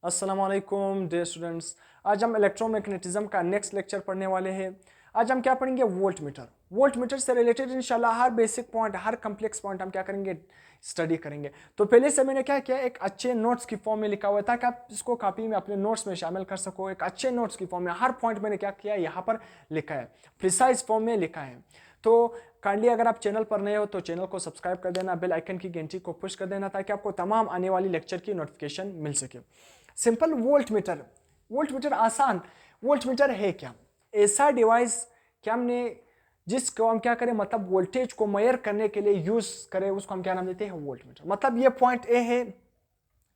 अस्सलाम वालेकुम dear students. आज हम इलेक्ट्रोमैग्नेटिज्म का नेक्स्ट लेक्चर पढ़ने वाले हैं। आज हम क्या पढ़ेंगे? Volt meter. वोल्ट मीटर से रिलेटेड इंशाल्लाह हर बेसिक पॉइंट, हर कम्प्लेक्स पॉइंट हम क्या करेंगे? स्टडी करेंगे। तो पहले से मैंने क्या किया, एक अच्छे नोट्स की फॉर्म में लिखा हुआ है ताकि आप इसको कॉपी में अपने नोट्स में शामिल कर सको। एक अच्छे नोट्स की फॉर्म में हर पॉइंट मैंने क्या किया, यहाँ पर लिखा है, प्रिसाइज फॉर्म में लिखा है। तो काइंडली अगर आप चैनल पर नए हो तो चैनल को सब्सक्राइब कर देना, बेल आइकन की घंटी को पुश कर देना ताकि आपको तमाम आने वाली लेक्चर की नोटिफिकेशन मिल सके। Simple volt meter. Volt metre आसान। वोल्ट मीटर है क्या? ऐसा डिवाइस कि हमने जिसको हम क्या करें, मतलब वोल्टेज को मेजर करने के लिए यूज करें, उसको हम क्या नाम देते हैं? Volt meter. मतलब ये पॉइंट ए है,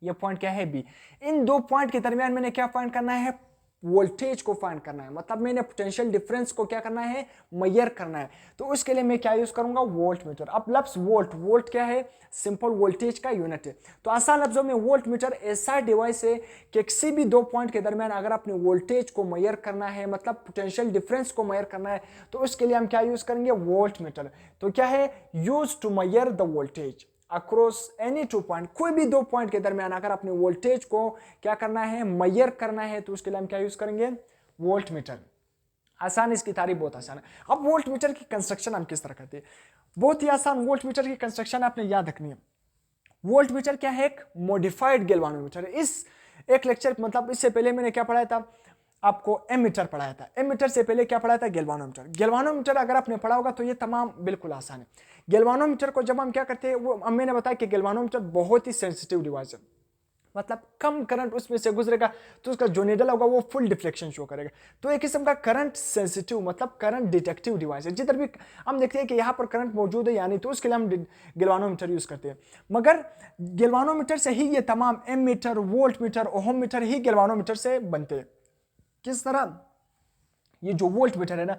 ये पॉइंट क्या है? बी। इन दो पॉइंट के दरमियान मैंने क्या फाइंड करना है? वोल्टेज को फाइंड करना है। मतलब मैंने पोटेंशियल डिफरेंस को क्या करना है? मेजर करना है। तो उसके लिए मैं क्या यूज करूंगा? Volt meter. अब लफ्ज वोल्ट, वोल्ट क्या है? सिंपल वोल्टेज का यूनिट है। तो आसान लफ्जों में वोल्ट मीटर ऐसा डिवाइस है कि किसी भी दो पॉइंट के दरमियान अगर अपने वोल्टेज को मेजर करना है, मतलब पोटेंशियल डिफरेंस को मेजर करना है, तो उसके लिए हम क्या यूज करेंगे? Voltmeter. तो क्या है? Use to measure the voltage across any two point. कोई भी दो पॉइंट के दरमियान अगर अपने वोल्टेज को क्या करना है? मेजर करना है, तो उसके लिए हम क्या यूज करेंगे? Volt meter. आसान, इसकी तारीफ बहुत आसान है। अब वोल्ट मीटर की कंस्ट्रक्शन हम किस तरह करते हैं? बहुत ही आसान। वोल्ट मीटर की कंस्ट्रक्शन आपने याद रखनी है। वोल्ट मीटर क्या है? एक मॉडिफाइड गैल्वानोमीटर। इस एक लेक्चर, मतलब इससे पहले मैंने क्या पढ़ाया था आपको? एमीटर पढ़ाया था। एमीटर से पहले क्या पढ़ाया था? गैल्वानोमीटर। गैल्वानोमीटर अगर आपने पढ़ा होगा तो ये तमाम बिल्कुल आसान है। गैल्वानोमीटर को जब हम क्या करते हैं, वो मैंने बताया कि गैल्वानोमीटर बहुत ही सेंसिटिव डिवाइस है। मतलब कम करंट उसमें से गुजरेगा तो उसका जो नीडल होगा वो फुल डिफ्लेक्शन शो करेगा। तो एक किस्म का करंट सेंसिटिव, मतलब करंट डिटेक्टिव डिवाइस है। जिधर भी हम देखते हैं कि यहाँ पर करंट मौजूद है यानी, तो उसके लिए हम गैल्वानोमीटर यूज करते हैं। मगर गैल्वानोमीटर से ही ये तमाम ammeter, voltmeter, ohmmeter ही गैल्वानोमीटर से बनते हैं। किस तरह? ये जो वोल्ट मीटर है ना,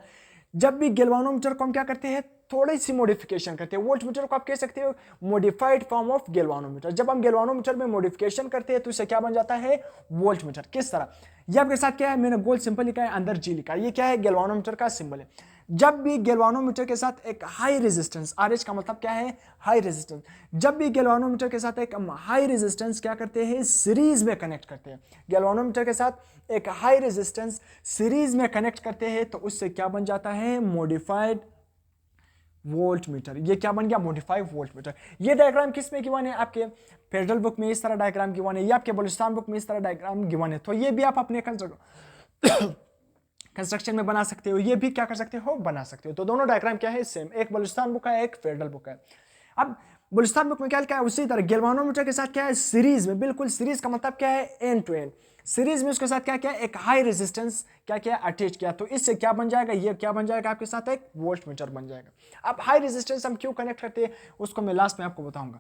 जब भी गैल्वानोमीटर को हम क्या करते हैं? थोड़ी सी मॉडिफिकेशन करते हैं। वोल्ट मीटर को आप कह सकते हो मॉडिफाइड फॉर्म ऑफ गैल्वानोमीटर। जब हम गैल्वानोमीटर में मॉडिफिकेशन करते हैं तो इससे क्या बन जाता है? Volt meter. किस तरह? ये आपके साथ क्या है? मैंने गोल सिंपल लिखा है, अंदर जी लिखा है। ये क्या है? गैल्वानोमीटर का सिंबल है। जब भी गैल्वानोमीटर के साथ एक हाई रेजिस्टेंस, आरएच का मतलब क्या है? High resistance. जब भी गैल्वानोमीटर के साथ एक हाई रेजिस्टेंस क्या करते हैं? सीरीज में कनेक्ट करते हैं। गैल्वानोमीटर के साथ एक हाई रेजिस्टेंस सीरीज में कनेक्ट करते हैं तो उससे क्या बन जाता है? Modified volt meter. ये क्या बन गया? Modified volt meter. ये डायग्राम किस में गिवन है? आपके फेडरल बुक में इस तरह डायग्राम गिवन है, ये आपके बलूचिस्तान बुक में इस तरह डायग्राम गिवन है। तो ये भी आप अपने कंस्ट्रक्शन में बना सकते हो, ये भी क्या कर सकते हो? बना सकते हो। तो दोनों डायग्राम क्या है? सेम। एक बलूचिस्तान बुक है, एक फेडरल बुक है। अब बलूचिस्तान बुक में क्या लिखा है? उसी तरह गैल्वानोमीटर के साथ क्या है? सीरीज में। बिल्कुल सीरीज का मतलब क्या है? And to and. सीरीज में उसके साथ क्या क्या? एक हाई रेजिस्टेंस क्या क्या अटैच किया। तो इससे क्या बन जाएगा? ये क्या बन जाएगा आपके साथ? एक वोल्ट मीटर बन जाएगा। अब हाई रेजिस्टेंस हम क्यों कनेक्ट करते हैं उसको मैं लास्ट में आपको बताऊंगा।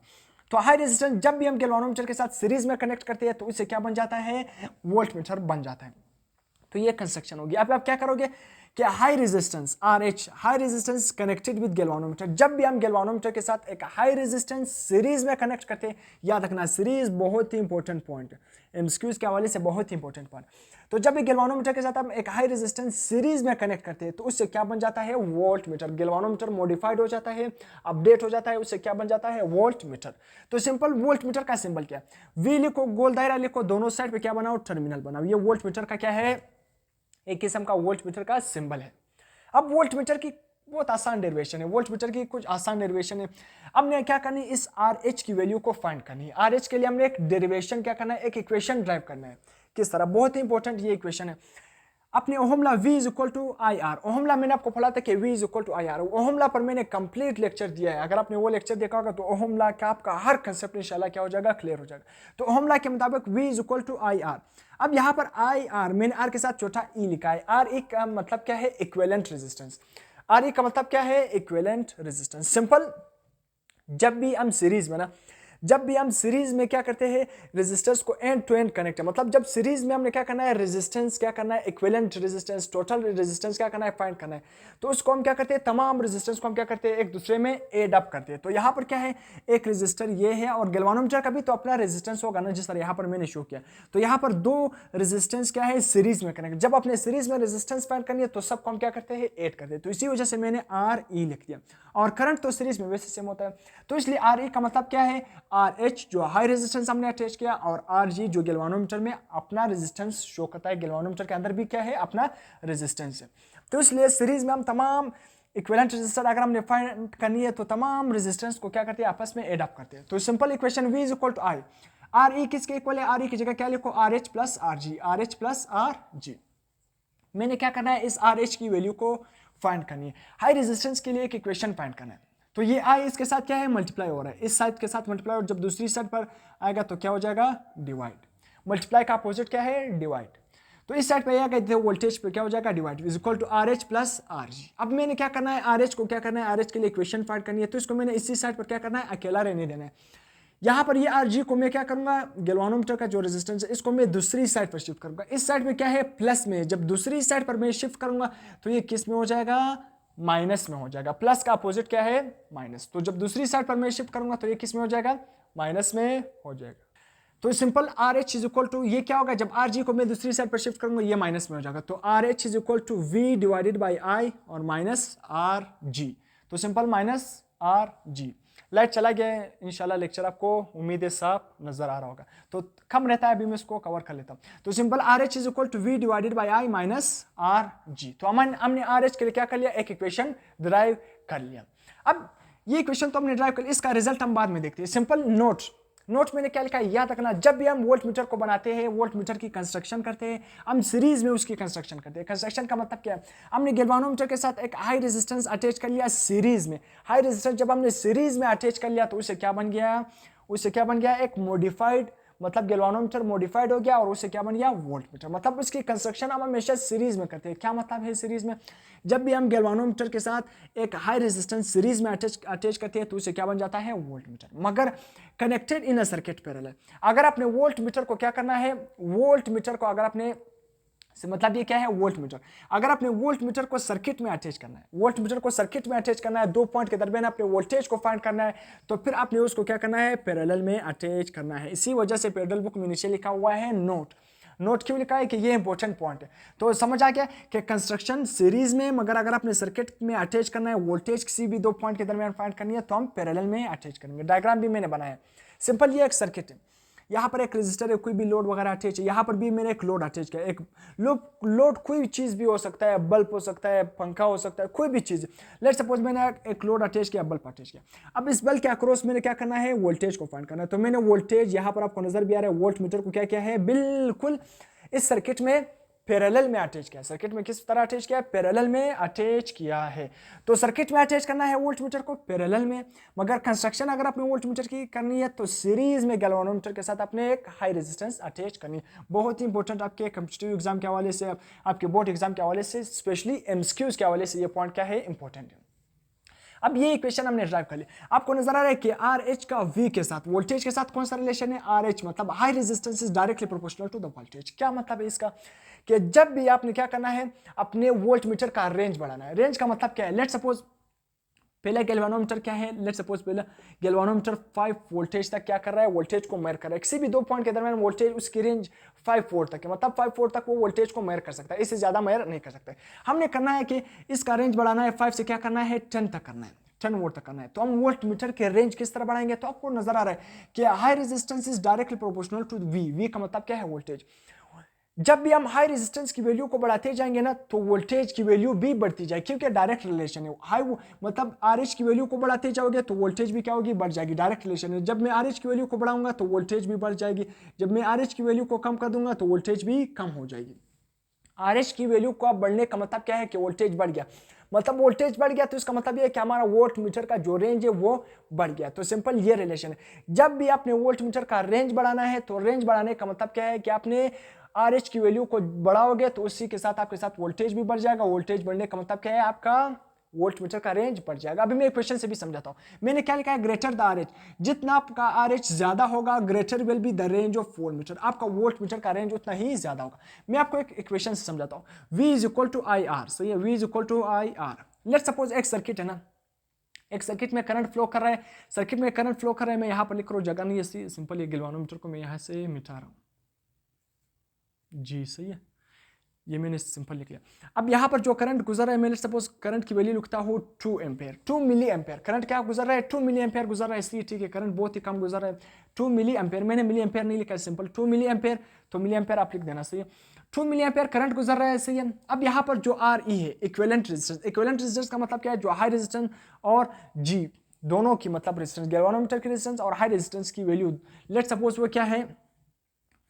तो हाई रेजिस्टेंस जब भी हम गैल्वानोमीटर के साथ सीरीज में कनेक्ट करते हैं तो इससे क्या बन जाता है? वोल्ट मीटर बन जाता है। तो ये कंस्ट्रक्शन होगी। अब आप क्या करोगे कि high resistance RH, high resistance connected with galvanometer. जब भी हम गैल्वानोमीटर के साथ एक हाई रेजिस्टेंस सीरीज में कनेक्ट करते हैं, याद रखना सीरीज बहुत ही इंपॉर्टेंट पॉइंट है, एमसीक्यूज के हवाले से बहुत ही इंपॉर्टेंट पॉइंट। तो जब भी गैल्वानोमीटर के साथ हम एक हाई रेजिस्टेंस सीरीज में कनेक्ट करते हैं तो उससे क्या बन जाता है? Volt meter. गैल्वानोमीटर मॉडिफाइड हो जाता है, अपडेट हो जाता है, उससे क्या बन जाता है? Volt meter. तो सिंपल वोल्ट मीटर का सिंबल क्या है? वी लिखो, गोल दायरा लिखो, दोनों साइड पे क्या बनाओ? टर्मिनल बनाओ। ये वोल्ट मीटर का क्या है? एक किस्म का वोल्ट मीटर का सिंबल है। अब वोल्ट मीटर की बहुत आसान डेरिवेशन है, वोल्ट मीटर की कुछ आसान डेरिवेशन है। अब ने क्या करनी? इस RH की वैल्यू को फाइंड करनी है। RH के लिए हमने एक डेरिवेशन क्या करना है? एक इक्वेशन ड्राइव करना है। किस तरह? बहुत ही इंपॉर्टेंट ये इक्वेशन है। अपने Ohm law V is equal to IR। Ohm law मैंने आपको पढ़ा था कि V is equal to IR। Ohm law पर मैंने कंप्लीट लेक्चर दिया है। अगर आपने वो लेक्चर देखा होगा तो ओहम लॉ का आपका हर कंसेप्ट इंशाल्लाह क्या हो जाएगा? क्लियर हो जाएगा। तो ओहम लॉ के मुताबिक V is equal to IR। अब यहाँ पर IR मैंने R के साथ छोटा E लिखा है। RE का मतलब क्या है? Equivalent resistance. RE का मतलब क्या है? Equivalent resistance. सिंपल, जब भी हम सीरीज में ना, जब भी हम सीरीज में क्या करते हैं? रेजिस्टेंस को एंड टू एंड कनेक्ट है। मतलब जब सीरीज में हमने क्या करना है? रेजिस्टेंस क्या करना है? इक्विवेलेंट रेजिस्टेंस, टोटल रेजिस्टेंस क्या करना है? फाइंड करना है। तो उसको हम क्या करते हैं? तमाम रेजिस्टेंस को हम क्या करते हैं? एक दूसरे में एड अप करते हैं। तो यहाँ पर क्या है? एक रेजिस्टर ये है और गैल्वानोमीटर का भी तो अपना रेजिस्टेंस होगा ना, जिस तरह यहाँ पर मैंने शो किया। तो यहाँ पर दो रेजिस्टेंस क्या है? सीरीज में कनेक्ट। जब अपने सीरीज में रेजिस्टेंस फाइंड करनी है तो सबको हम क्या करते हैं? एड करते हैं। तो इसी वजह से मैंने RE लिख दिया। और करंट तो सीरीज में वैसे सेम होता है, तो इसलिए RE का मतलब क्या है? आर एच जो हाई रेजिस्टेंस हमने अटैच किया और आर जी जो गैल्वानोमीटर में अपना रेजिस्टेंस शो करता है, गैल्वानोमीटर के अंदर भी क्या है अपना रेजिस्टेंस है। तो इसलिए सीरीज में हम तमाम इक्विवेलेंट रेजिस्टर अगर हमने फाइंड करनी है तो तमाम रेजिस्टेंस को क्या करते हैं आपस में एड अप करते हैं। तो simple equation V is equal to I, R E किसके इक्वल है, आर ई की जगह क्या लिखो R H plus R G, R H plus R G. मैंने क्या करना है इस आर एच की वैल्यू को फाइंड करनी है, हाई रेजिस्टेंस के लिए एक इक्वेशन फाइंड करना है। तो ये आई इसके साथ क्या है मल्टीप्लाई हो रहा है, इस साइड के साथ मल्टीप्लाई, और जब दूसरी साइड पर आएगा तो क्या हो जाएगा डिवाइड। मल्टीप्लाई का अपोजिट क्या है डिवाइड। तो इस साइड पे आएगा वोल्टेज पे क्या हो जाएगा divide, is equal to R H plus R G. अब मैंने क्या करना है आर एच को क्या करना है, आर एच के लिए इक्वेशन फाइंड करनी है, तो इसको मैंने इसी साइड पर क्या करना है अकेला रहने देना है। यहाँ पर ये आर जी को मैं क्या करूंगा, गैल्वानोमीटर का जो रेजिस्टेंस है इसको मैं दूसरी साइड पर शिफ्ट करूंगा। इस साइड में क्या है प्लस में, जब दूसरी साइड पर मैं शिफ्ट करूंगा तो ये किस में हो जाएगा माइनस में हो जाएगा। प्लस का अपोजिट क्या है माइनस, तो जब दूसरी साइड पर मैं शिफ्ट करूंगा तो ये किस में हो जाएगा माइनस में हो जाएगा। तो simple R H is equal to ये क्या होगा, जब आर जी को मैं दूसरी साइड पर शिफ्ट करूंगा ये माइनस में हो जाएगा, तो R H is equal to V divided by I और माइनस आर जी। तो simple minus R G. Light चला गया है, इंशाल्लाह लेक्चर आपको उम्मीद है साफ नजर आ रहा होगा, तो कम रहता है अभी मैं इसको कवर कर लेता हूँ। तो simple R H is equal to V divided by I minus R G. तो हमने आर एच के लिए क्या कर लिया एक इक्वेशन ड्राइव कर लिया। अब ये इक्वेशन तो हमने ड्राइव कर लिया, इसका रिजल्ट हम बाद में देखते हैं। सिंपल नोट मैंने क्या लिखा है याद रखना, जब भी हम वोल्ट मीटर को बनाते हैं, वोल्ट मीटर की कंस्ट्रक्शन करते हैं, हम सीरीज में उसकी कंस्ट्रक्शन करते हैं। कंस्ट्रक्शन का मतलब क्या है, हमने गैल्वानोमीटर के साथ एक हाई रेजिस्टेंस अटैच कर लिया सीरीज में। हाई रेजिस्टेंस जब हमने सीरीज में अटैच कर लिया तो उससे क्या बन गया, एक मॉडिफाइड, मतलब गैल्वानोमीटर मॉडिफाइड हो गया और उससे क्या बन गया वोल्ट मीटर। मतलब उसकी कंस्ट्रक्शन हम हमेशा सीरीज में करते हैं। क्या मतलब है सीरीज में, जब भी हम गैल्वानोमीटर के साथ एक हाई रेजिस्टेंस सीरीज में अटैच करते हैं तो उससे क्या बन जाता है वोल्ट मीटर, मगर connected in a circuit parallel. अगर आपने वोल्ट मीटर को क्या करना है, वोल्ट मीटर को अगर आपने मतलब ये क्या है वोल्ट मीटर, अगर आपने वोल्ट मीटर को सर्किट में अटैच करना है, वोल्ट मीटर को सर्किट में अटैच करना है, दो पॉइंट के दरमियान अपने वोल्टेज को फाइंड करना है, तो फिर आपने उसको क्या करना है पैरेलल में अटैच करना है। इसी वजह से पैरेलल बुक में नीचे लिखा हुआ है नोट क्यों लिखा है कि ये इंपॉर्टेंट पॉइंट है। तो समझ आ गया कि कंस्ट्रक्शन सीरीज में, मगर अगर आपने सर्किट में अटैच करना है, वोल्टेज किसी भी दो पॉइंट के दरमियान फाइंड करनी है तो हम पैरेलल में अटैच करेंगे। डायग्राम भी मैंने बनाया है। सिंपल ये एक सर्किट है, यहाँ पर एक रेजिस्टर है, कोई भी लोड वगैरह अटैच है, यहाँ पर भी मैंने एक लोड अटैच किया। एक लोड कोई चीज भी हो सकता है, बल्ब हो सकता है, पंखा हो सकता है, कोई भी चीज। लेट्स सपोज मैंने एक लोड अटैच किया, बल्ब अटैच किया। अब इस बल्ब के अक्रॉस मैंने क्या करना है वोल्टेज को फाइंड करना है। तो मैंने वोल्टेज यहाँ पर आपको नजर भी आ रहा है, वोल्ट मीटर को क्या किया है बिल्कुल इस सर्किट में पैरेलल में अटैच किया। सर्किट में किस तरह अटैच किया है, पैरेलल में अटैच किया है। तो सर्किट में अटैच करना है वोल्ट मीटर को पैरेलल में, मगर कंस्ट्रक्शन अगर आपने वोल्ट मीटर की करनी है तो सीरीज में गैल्वानोमीटर के साथ आपने एक हाई रेजिस्टेंस अटैच करनी है। बहुत ही इंपॉर्टेंट आपके कॉम्पिटिटिव एग्जाम के हवाले से, आपके बोर्ड एग्जाम के हवाले से, स्पेशली एमसीक्यूज के हवाले से ये पॉइंट क्या है इंपॉर्टेंट है। अब ये इक्वेशन हमने ड्राइव कर लिया। आपको नजर आ रहा है कि आर एच का वी के साथ, वोल्टेज के साथ कौन सा रिलेशन है, आर एच मतलब high resistance is directly proportional to the voltage. क्या मतलब है इसका, कि जब भी आपने क्या करना है अपने वोल्ट मीटर का रेंज बढ़ाना है। रेंज का मतलब क्या है, लेट्स सपोज पहला गैल्वानोमीटर क्या है, लेट्स सपोज पहला गैल्वानोमीटर 5 वोल्टेज तक क्या कर रहा है वोल्टेज को मेजर कर रहा है। किसी भी दो पॉइंट के दरमियान वोल्टेज उसकी रेंज 5 वोल्ट तक है, मतलब 5 वोल्ट तक वो वोल्टेज को मेजर कर सकता है, इससे ज्यादा मेजर नहीं कर सकता है। हमने करना है कि इसका रेंज बढ़ाना है 5 से क्या करना है 10 तक करना है, 10 वोल्ट तक करना है। तो हम वोल्ट मीटर के रेंज किस तरह बढ़ाएंगे, तो आपको नजर आ रहा है कि high resistance is directly proportional to V का मतलब क्या है वोल्टेज। जब भी हम हाई रेजिस्टेंस की वैल्यू को बढ़ाते जाएंगे ना तो वोल्टेज की वैल्यू भी बढ़ती जाएगी, क्योंकि डायरेक्ट रिलेशन है। हाई मतलब आरएच की वैल्यू को बढ़ाते जाओगे तो वोल्टेज भी क्या होगी बढ़ जाएगी, डायरेक्ट रिलेशन है। जब मैं आरएच की वैल्यू को बढ़ाऊंगा तो वोल्टेज भी बढ़ जाएगी, जब मैं आरएच की वैल्यू को कम कर दूंगा तो वोल्टेज भी कम हो जाएगी। आरएच की वैल्यू को अब बढ़ने का मतलब क्या है कि वोल्टेज बढ़ गया, मतलब वोल्टेज बढ़ गया तो इसका मतलब ये है कि हमारा वोल्ट मीटर का जो रेंज है वो बढ़ गया। तो सिंपल ये रिलेशन है। जब भी आपने वोल्ट मीटर का रेंज बढ़ाना है तो रेंज बढ़ाने का मतलब क्या है कि आपने आरएच की वैल्यू को बढ़ाओगे तो उसी के साथ आपके साथ वोल्टेज भी बढ़ जाएगा। वोल्टेज बढ़ने का मतलब क्या है, आपका वोल्ट मीटर का रेंज बढ़ जाएगा। अभी मैं क्वेश्चन से भी समझाता हूं। मैंने क्या लिखा है, ग्रेटर द आरएच, जितना आपका आरएच ज्यादा होगा greater will be the range of volt meter, आपका वोल्ट मीटर का रेंज उतना ही ज्यादा होगा। मैं आपको एक इक्वेशन से समझाता हूं। V is equal to I R, सही है, V is equal to I R. Let's suppose एक सर्किट है ना, एक सर्किट में करंट फ्लो कर रहा है, सर्किट में करंट फ्लो कर रहा है, मैं यहां पर लिख रहा हूं, जगह नहीं है, सिंपल ये गैल्वानोमीटर को मैं यहां से मिटा रहा हूं जी, सही है। ये मैंने सिंपल लिख लिया। अब यहाँ पर जो करंट गुजर रहा है, मैंने सपोज करंट की वैल्यू लिखता हूँ 2 एम्पेयर, 2 मिली एम्पेयर। करंट क्या गुजर रहा है, 2 मिली एम्पेयर गुजर रहा है, इसलिए ठीक है, करंट बहुत ही कम गुजर रहा है, 2 मिली एम्पेयर। मैंने मिली एम्पेयर नहीं लिखा, सिंपल 2 मिली एम्पेयर, तो मिली एम्पेयर आप लिख देना, सही है। 2 मिली एम्पेयर करंट गुजर रहा है, सही है। अब यहाँ पर जो आर ई है, इक्विवेलेंट रेजिस्टेंस। इक्विवेलेंट रेजिस्टेंस का मतलब क्या है, जो हाई रेजिस्टेंस और जी दोनों की मतलब रेजिस्टेंस, गैल्वेनोमीटर की रेजिस्टेंस और हाई रेजिस्टेंस की वैल्यू, लेट सपोज वो क्या है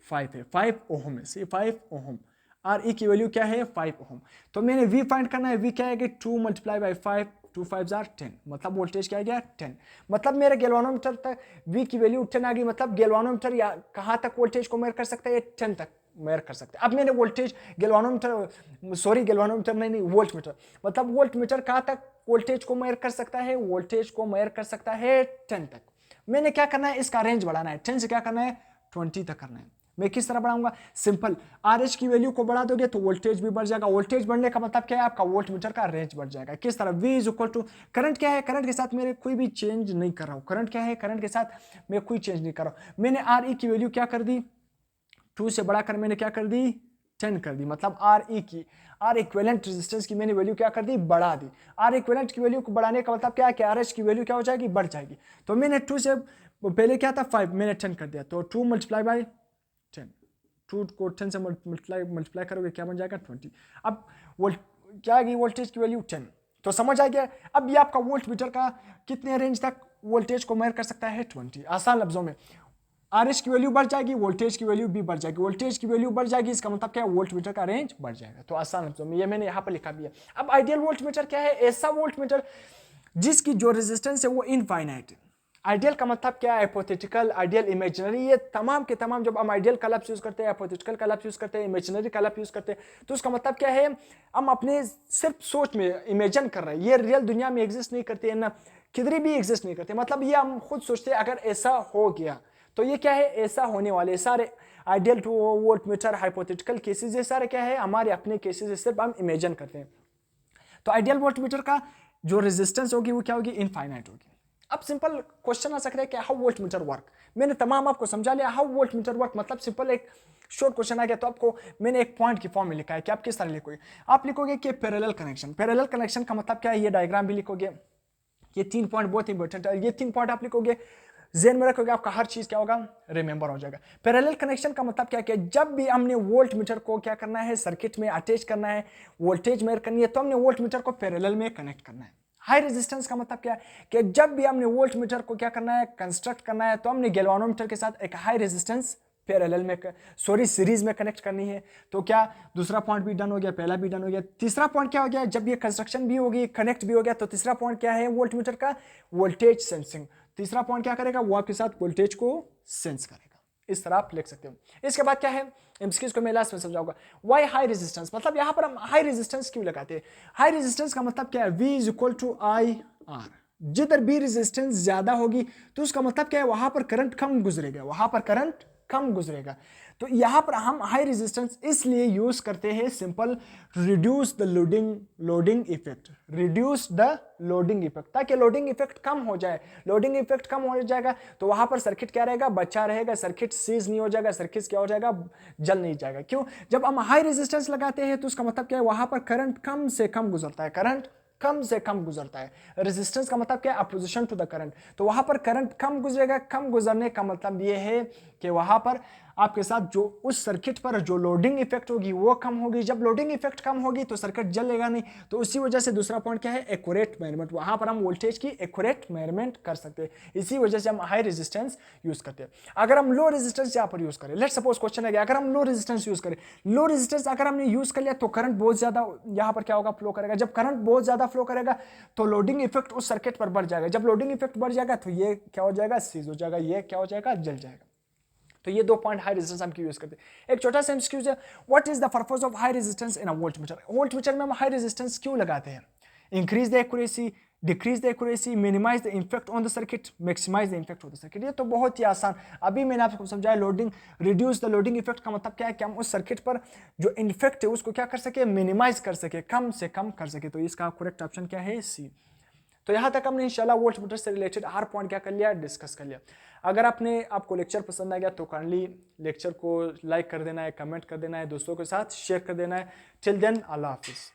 5 है, 5 ओम है, सही, 5 ओम। आर ई की वैल्यू क्या है 5 ओम। तो मैंने वी फाइंड करना है, वी क्या है कि 2 मल्टीप्लाई बाई 5, 2 5 जार 10, मतलब वोल्टेज क्या आ गया 10। मतलब मेरे गैल्वेनोमीटर तक वी की वैल्यू 10 आ गई, मतलब गैल्वेनोमीटर या कहाँ तक वोल्टेज को मेजर कर सकता है, 10 तक मेजर कर सकते हैं। अब मैंने वोल्टेज गैल्वेनोमीटर, सॉरी गैल्वेनोमीटर नहीं, वोल्ट मीटर, मतलब वोल्ट मीटर कहाँ तक वोल्टेज को मेजर कर सकता है, वोल्टेज को मेजर कर सकता है 10 तक। मैंने क्या करना है, इसका रेंज बढ़ाना है, 10 से क्या करना है 20 तक करना है। मैं किस तरह बढ़ाऊंगा, सिंपल आरएच की वैल्यू को बढ़ा दोगे तो वोल्टेज भी बढ़ जाएगा। वोल्टेज बढ़ने का मतलब क्या है, आपका वोल्ट मीटर का रेंज बढ़ जाएगा। किस तरह, V is equal to, current क्या है, करंट के साथ मेरे कोई भी चेंज नहीं कर रहा हूं। करंट क्या है, करंट के साथ मैं कोई चेंज नहीं कर रहा हूं। मैंने आर ई की वैल्यू क्या कर दी, 2 से बढ़ाकर मैंने क्या कर दी 10 कर दी। मतलब आर ई की, आर इक्विवेलेंट रेजिस्टेंस की मैंने वैल्यू क्या कर दी, बढ़ा दी। आर इक्विवेलेंट की वैल्यू को बढ़ाने का मतलब क्या है कि आर एच की वैल्यू क्या हो जाएगी, बढ़ जाएगी। तो मैंने 2 से पहले क्या था 5, मैंने 10 कर दिया, तो 2 मल्टीप्लाई बाई 10, 2 को 10 से मल्टीप्लाई करोगे क्या बन जाएगा 20। अब वोल्ट क्या आ गई, वोल्टेज की वैल्यू 10, तो समझ आ गया। अब ये आपका वोल्ट मीटर का कितने रेंज तक वोल्टेज को मेजर कर सकता है 20। आसान लफ्जों में आर एच की वैल्यू बढ़ जाएगी, वोल्टेज की वैल्यू भी बढ़ जाएगी। वोल्टेज की वैल्यू बढ़ जाएगी, इसका मतलब क्या है, वोल्ट मीटर का रेंज बढ़ जाएगा। तो आसान लफ्जों में ये मैंने यहाँ पर लिखा भी है। अब आइडियल वोल्ट मीटर क्या है, ऐसा वोल्ट मीटर जिसकी जो रेजिस्टेंस है वो इनफाइनाइट है। आइडियल का मतलब क्या है, हाइपोथेटिकल, आइडियल, इमेजिनरी, ये तमाम के तमाम जब हम आइडियल का लफ्ज यूज करते हैं, हाइपोथेटिकल का लफ्ज यूज करते हैं, इमेजिनरी का लफ्ज यूज करते हैं, तो उसका मतलब क्या है, हम अपने सिर्फ सोच में इमेजिन कर रहे हैं, ये रियल दुनिया में एग्जिस्ट नहीं करते हैं, ना किधर भी एग्जिस्ट नहीं करते। मतलब ये हम खुद सोचते हैं अगर ऐसा हो गया तो ये क्या है, ऐसा होने वाले सारे ideal volt meter, hypothetical cases, ये सारे क्या है हमारे अपने केसेस है, सिर्फ हम इमेजिन करते हैं। तो आइडियल वोल्ट मीटर का जो रेजिस्टेंस होगी वो क्या होगी, इनफाइनाइट होगी। अब सिंपल क्वेश्चन आ सकता है कि हाउ वोल्ट मीटर वर्क, मैंने तमाम आपको समझा लिया हाउ वोल्ट मीटर वर्क, मतलब सिंपल एक शॉर्ट क्वेश्चन आ गया तो आपको मैंने एक पॉइंट की फॉर्म में लिखा है कि आप किस तरह लिखोगे। आप लिखोगे कि पैरेलल कनेक्शन, पैरेलल कनेक्शन का मतलब क्या है, ये डायग्राम भी लिखोगे, ये 3 पॉइंट बहुत इंपॉर्टेंट है, ये 3 पॉइंट आप लिखोगे, ज़हन में रखोगे, आपका हर चीज क्या होगा, रिमेंबर हो जाएगा। पैरेलल कनेक्शन का मतलब क्या है, जब भी हमने वोल्ट मीटर को क्या करना है, सर्किट में अटैच करना है, वोल्टेज मेजर करनी है, तो हमने वोल्ट मीटर को पैरेलल में कनेक्ट करना है। हाई रेजिस्टेंस का मतलब क्या है कि जब भी हमने वोल्ट मीटर को क्या करना है, कंस्ट्रक्ट करना है, तो हमने गैल्वेनोमीटर के साथ एक हाई रेजिस्टेंस पैरेलल में, सॉरी सीरीज में कनेक्ट करनी है। तो क्या दूसरा पॉइंट भी डन हो गया, पहला भी डन हो गया। तीसरा पॉइंट क्या हो गया, जब ये कंस्ट्रक्शन भी होगी, कनेक्ट भी हो गया, तो तीसरा पॉइंट क्या है वोल्ट मीटर का, वोल्टेज सेंसिंग। तीसरा पॉइंट क्या करेगा, वो आपके साथ वोल्टेज को सेंस करेगा। इस तरह आप लिख सकते हो। इसके बाद क्या है, इसको मैं लास्ट में समझाऊंगा। वाई हाई रेजिस्टेंस, मतलब यहां पर हम हाई रेजिस्टेंस क्यों लगाते हैं। हाई रेजिस्टेंस का मतलब क्या है, V is equal to I R. जिधर भी रेजिस्टेंस ज्यादा होगी तो उसका मतलब क्या है, वहां पर करंट कम गुजरेगा, वहां पर करंट कम गुजरेगा। तो यहां पर हम हाई रेजिस्टेंस इसलिए यूज करते हैं, simple, reduce the loading effect, reduce the loading effect, ताकि लोडिंग इफेक्ट कम हो जाए। लोडिंग इफेक्ट कम हो जाएगा तो वहां पर सर्किट क्या रहेगा, बचा रहेगा, सर्किट सीज नहीं हो जाएगा, सर्किट क्या हो जाएगा, जल नहीं जाएगा। क्यों, जब हम हाई रेजिस्टेंस लगाते हैं तो उसका मतलब क्या है, वहां पर करंट कम से कम गुजरता है, करंट कम से कम गुजरता है। रेजिस्टेंस का मतलब क्या है, अपोजिशन टू द करंट। तो वहां पर करंट कम गुजरेगा, कम गुजरने का मतलब यह है कि वहां पर आपके साथ जो उस सर्किट पर जो लोडिंग इफेक्ट होगी वो कम होगी। जब लोडिंग इफेक्ट कम होगी तो सर्किट जलेगा नहीं। तो उसी वजह से दूसरा पॉइंट क्या है, एक्यूरेट मेजरमेंट। वहां पर हम वोल्टेज की एक्यूरेट मेजरमेंट कर सकते हैं, इसी वजह से हम हाई रेजिस्टेंस यूज करते हैं। अगर हम लो रेजिस्टेंस यहां पर यूज करें, लेट सपोज क्वेश्चन है कि अगर हम लो रेजिस्टेंस यूज करें, लो रेजिस्टेंस अगर हमने यूज कर लिया तो करंट बहुत ज्यादा यहां पर क्या होगा, फ्लो करेगा। जब करंट बहुत ज्यादा फ्लो करेगा तो लोडिंग इफेक्ट उस सर्किट पर बढ़ जाएगा। जब लोडिंग इफेक्ट बढ़ जाएगा तो ये क्या हो जाएगा, सीज हो जाएगा, ये क्या हो जाएगा, जल जाएगा। तो ये 2 पॉइंट हाई रेजिस्टेंस हम क्यों यूज करते हैं। एक छोटा सा एमसीक्यू है, what is the purpose of high resistance in a volt meter. Volt meter में हम हाई रेजिस्टेंस क्यों लगाते हैं, increase the accuracy, decrease the accuracy, minimize the effect on the circuit, maximize the effect on the circuit. ये तो बहुत ही आसान, अभी मैंने आपको समझाया। Loading, reduce the loading effect का मतलब क्या है कि हम उस सर्किट पर जो इफेक्ट है उसको क्या कर सके, मिनिमाइज कर सके, कम से कम कर सके। तो इसका करेक्ट ऑप्शन क्या है, सी। तो यहाँ तक हमने इंशाल्लाह वोल्ट मीटर से रिलेटेड हर पॉइंट क्या कर लिया, डिस्कस कर लिया। अगर आपको लेक्चर पसंद आ गया तो काइंडली लेक्चर को लाइक कर देना है, कमेंट कर देना है, दोस्तों के साथ शेयर कर देना है। टिल देन अल्लाह हाफिज़।